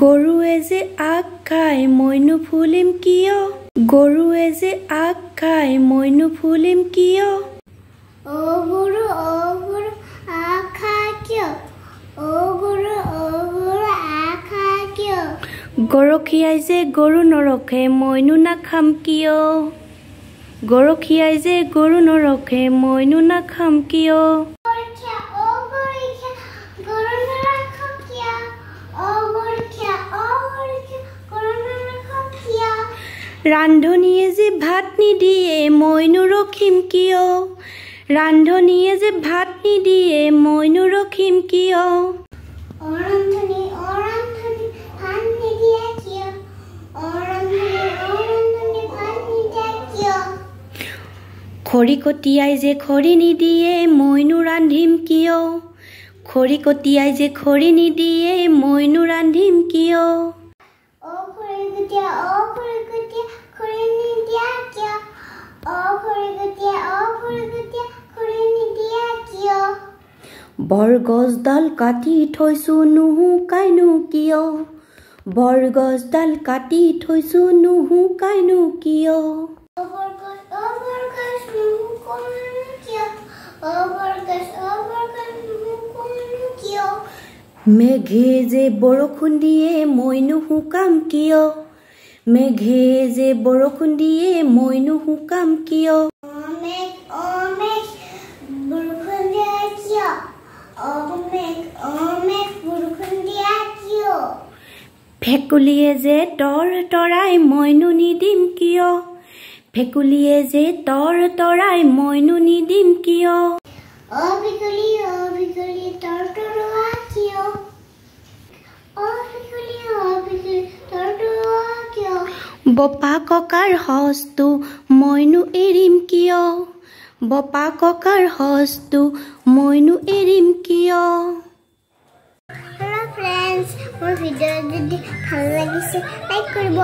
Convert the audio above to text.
গৰুৱে যে আগ খায় মইনো ফুলিম কিয়? গৰুৱে যে আগ খায় মইনো ফুলিম কিয়? গৰু আগ খায় কিয়? গৰু আগ খায় কিয়? গৰখীয়াই যে গৰু নৰখে মইনো নাখাম কিয়? গৰখীয়াই যে গৰু নৰখে মইনো নাখাম কিয়? ৰান্ধনীয়ে যে ভাত নিদিয়ে মইনো ৰখিম কিয়? ৰান্ধনীয়ে যে ভাত নিদিয়ে মইনো ৰখিম কিয়? খৰিকটীয়াই যে খৰি নিদিয়ে মইনো ৰান্ধিম কিয়? খৰিকটীয়াই যে খৰি নিদিয়ে মইনো ৰান্ধিম কিয়? বৰগছডাল কাটি থৈছো নুশুকাইনো কিয়? বৰগছডাল কাটি থৈছো নুশুকাইনো কিয়? মেঘে যে বৰষুণ দিয়ে মইনো শুকাম কিয়? মেঘে যে বৰষুণ দিয়ে মইনো শুকাম কিয়? ভেকুলীয়ে যে তৰ তৰাই মইনো নিদিম কিয়? ভেকুলীয়ে যে তৰ তৰাই মইনো নিদিম কিয়? বপা ককাৰ হস্তু মইনো এৰিম কিয়? বপা ককাৰ হস্তু মইনো এৰিম কিয়? হেল্ল' ফ্ৰেণ্ডছ, মোৰ ভিডিঅ' যদি ভাল লাগিছে লাইক কৰিব।